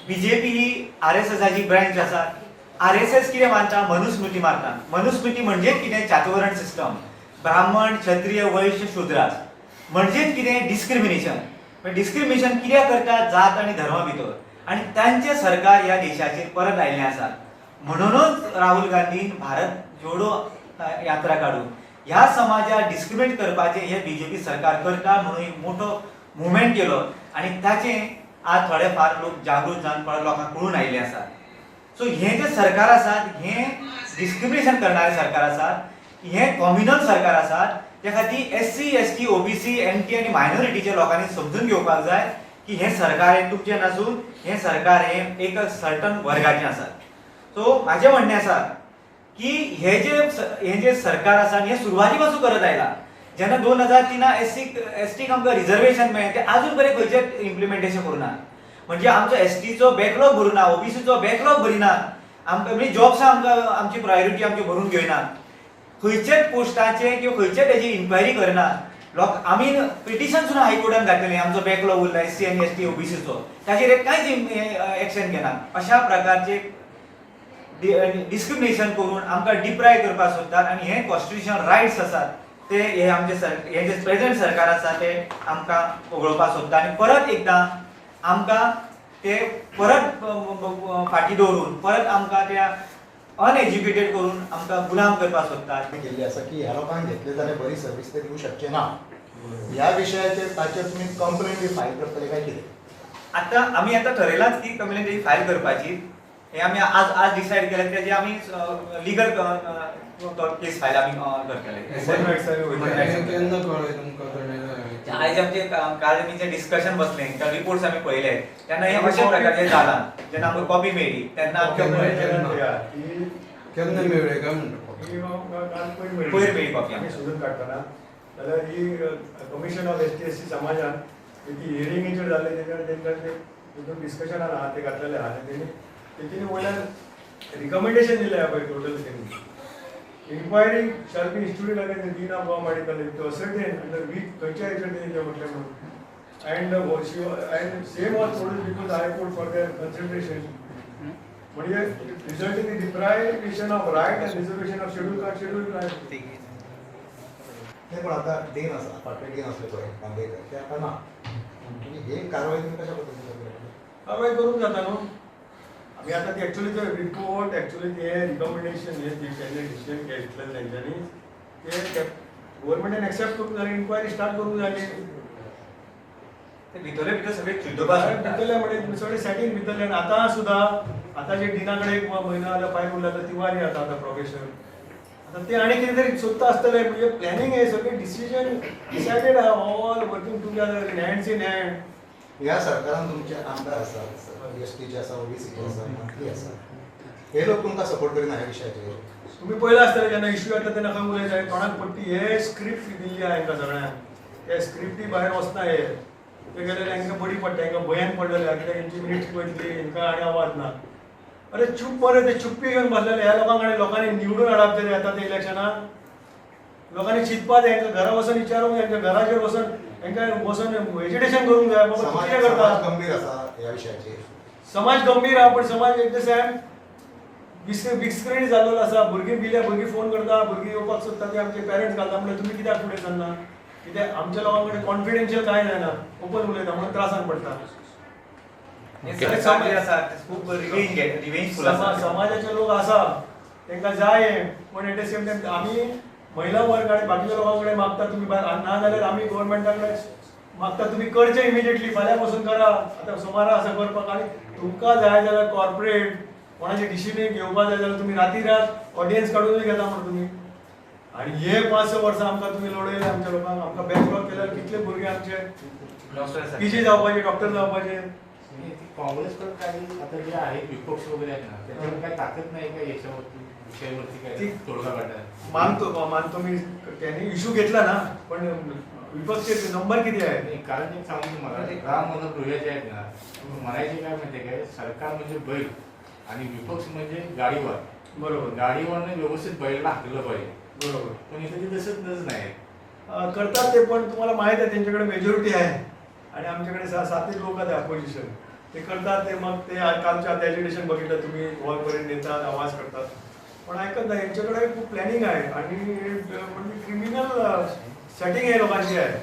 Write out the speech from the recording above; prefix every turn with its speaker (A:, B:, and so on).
A: BJP ही RSSची branch आसा. RSS कितें मानता? मनुस्मृती मानता. मनुस्मृती म्हणजे कितें? चातुवर्ण सिस्टम. ब्राह्मण, क्षत्रिय, वैश्य, शूद्रास म्हणजे कितें? डिस्क्रिमिनेशन. डिस्क्रिमिनेशन कित्याक करता? जात आनी धर्मा भितर. आणि त्यांचे सरकार ह्या देशाचेर परत आयिल्लें आसा. म्हणूनच राहुल गांधीन भारत जोडो यात्रा काडून ह्या समाजाक डिस्क्रिमिनेट करपाचें हे बीजेपी सरकार करता म्हणून एक मोठो मुवमेंट केलो आणि ताचें आज थोडे फार लोक जागृत जावन लोकांक कळून आयिल्ले आसात. सो हे जे सरकार आसात हे डिस्क्रिमिनेशन करणारे सरकार आसात. हे कॉम्युनल सरकार आसात. त्या खातीर SC, ST, OBC, NT आनी मायनॉरिटीच्या लोकांनी समजून घेवपाक जाय की हे सरकार हे तुमचें नसून हे सरकार हे एक सर्टन वर्गाचें आसा. सो म्हाजें म्हणणें आसा की हे जे सरकार आसा हे सुरवाती पासून करत आयला. जेन्ना 2003 SC ST आमकां रिजर्वेशन मेळ्ळें ते आजून पर्यंत खंयचें इम्प्लिमेंटेशन करूना. म्हणजे आमचो STचो बॅकलॉग भरुना, OBCचो बॅकलॉग भरिना. आमकां म्हणजे जॉब्स आमची प्रायोरिटी आमची भरून घेयना. खंयचेच पोस्टाचे किंवा खंयचेच तेजी इन्क्वायरी करना. आमी पिटिशन सुद्दां हायकोर्टान घातलेलें आमचो बॅकलॉग उरला SC आनी ST OBCचो. ताचेर कांयच एक्शन घेना. अशा प्रकारचे डिस्क्रिमिनेशन करून आमकां डिप्राय करपाक सोदतात आणि हे कॉन्स्टिट्युशनल रायट्स आसात ते हे आमचे हे जे प्रेझेंट सरकार आसा ते आमकां वगळोवपाक सोदता आणि परत एकदां आमकां ते परत फाटी दवरून परत आमकां त्या अनएज्युकेटेड करून आमकां गुलाम करपाक सोदतात.
B: केल्ली आसा की ह्या लोकांक घेतले जाल्यार बरी सर्वीस ते दिवं शकचे ना. ह्या विशयाचेर ताचेर तुमी कंप्लेंट फायल करतले काय कितें?
A: आमी आतां ठरयलांच की कंप्लेंट फायल करपाची. हे आमी आज डिसायड केलें तेजे आमी लिगल केस फायल आमी करतले. आयज आमचे काल आमचे डिस्कशन बसलें त्या रिपोर्ट्स आमी पळयले तेन्ना हे अशा प्रकारचे जालां. जेन्ना आमकां कॉपी मेळ्ळी तेन्ना
C: केन्ना मेळ्ळें काय
A: पयर मेळ्ळी कॉपी
D: आमी सोदून काडटना जाल्यार ही कमिशन ऑफ ST SC समाजान ती हियरिंगेचेर जाल्ले तेंकां ते डिस्कशनान आहा ते घातलेले आहा तेंच्यांनी वयल्यान रिकमेंडेशन दिलें पळय total तेंनी. Inquiry shall be instituted against the Dean of Biomedical to ascertain under which खंयच्या हेचेर तेणी म्हटलें म्हणून. And same was told before the High Court for their consideration. म्हणजे result in the deprivation of right and reservation of scheduled right.
B: नाही पण आता Den आसा फाटले डेन असले पळय बांदेकर ते आता ना. हे कारवाई तुम्ही कशा पद्धतीने करतले?
D: कारवाई करूंक जाता न्हू. आमी आतां ते एक्चुअली ते रिपोर्ट एक्चुअली ते रिकमेंडेशन हे तेंच्यांनी डिसिजन घेतलें तेंच्यांनी ते गव्हर्नमेंटान एक्सेप्ट करूंक जाय. इन्क्वायरी स्टार्ट करूंक जाय.
A: ते भितर सगळे चिड्डोवपाक
D: भितरले म्हणजे सगळे सेटिंग भितरले. आतां सुद्दां आतां जे डिनाकडे एक म्हयनो जाल्यार फायल उरला तर तिवारी जाता आतां प्रोफेशन. आतां ते आनी कितें तरी सोदता आसतले म्हणजे प्लॅनिंग हे सगळे डिसिजन डिसायडेड आहा all working together in hands in hand.
B: ह्या सरकारान तुमचे आमदार आसा STचे आसा OBCचे आसा मंत्री आसा हे लोक तुमकां सपोर्ट करिना ह्या विशयाचेर.
D: तुम्ही पळयला आसतले जेन्ना इश्यू येता तेन्ना खंय उलयता तोंडाक पडटी हे स्क्रिप्ट दिल्ली आहा हांकां सगळ्यांक. ते स्क्रिप्टी भायर वचना हे ते गेल्यार हांकां बडी पडटा हांकां भंयान पडलेले कित्याक हेंची मिनिट्स पळयतली हांकां आनी आवाज ना. अरे चूप मरे ते चुप्पी घेवन बसलेले ह्या लोकांनी निवडून हाडप तरी येता ते इलेक्शनाक. लोकांनी चिंतपा जाय हांकां घरा वचून विचारूंक जाय हांकां घराचेर वचून हांकां वचून वेजिटेशन करूंक जाय बाबा तूं कितें करता.
B: गंभीर आसा ह्या विशयाचेर.
D: समाज गंभीर आहा पण समाज एट द सेम बिस्क्रेडीट जाल्लो आसा. भुरगीं फोन करता भुरगीं येवपाक सोदता ते आमचे पेरंट्स घालता म्हणजे तुमी कित्याक फुडें सरना. कित्याक आमच्या लोकां कडेन कॉन्फिडेन्शियल कांय जायना ओपन उलयता म्हणून त्रासान पडटा. समाजाचे लोक आसा तांकां जाय पण एट द सेम टायम आमी महिला वर्ग आणि बाकीच्या लोकां कडेन मागता तुमी ना जाल्यार आमी गव्हर्नमेंटा कडेन मागता तुमी करचे इमिजिएटली फाल्यां पासून करा. आतां सोमारा आसा करपाक आनी तुमकां जाय जाल्यार कॉर्पोरेट कोणाचे डिसिजन घेवपाक जाय जाल्यार तुमी राती रात ऑडियन्स काडूनय घेता म्हणून तुमी. आनी हे 5-6 वर्सां आमकां तुमी लडयले आमच्या लोकांक. आमकां बॅकलॉग केल्यार कितले भुरगे आमचे PG जावपाचे डॉक्टर जावपाचे.
E: काँग्रेसकडे काही आता जे आहे विपक्ष वगैरे आहेत ना त्याच्यावर काही ताकद नाही का याच्यावरती विषयावरती काही तोडगा काढण्यात?
D: मानतो मी त्यांनी इश्यू घेतला ना पण विपक्षचे नंबर किती आहे?
E: कारण एक सांगू तुम्हाला राम मनोहर जे आहेत ना म्हणायचे काय माहिती काय सरकार म्हणजे बैल आणि विपक्ष म्हणजे गाडीवर.
D: बरोबर
E: गाडीवरने व्यवस्थित बैलला हाकलं पाहिजे.
D: बरोबर
E: पण इथे ते तसंच नाही
D: करतात ते पण तुम्हाला माहित आहे त्यांच्याकडे मेजॉरिटी आहे आणि आमच्याकडे 7 लोक आहेत अपोजिशन. ते करतात, ते मग ते कालच्या ॲजिटेशन बघितलं तुम्ही, वॉलपर्यंत नेतात, आवाज करतात, पण ऐकत नाही. यांच्याकडे खूप प्लॅनिंग आहे आणि म्हणजे क्रिमिनल सेटिंग आहे लोकांची आहे.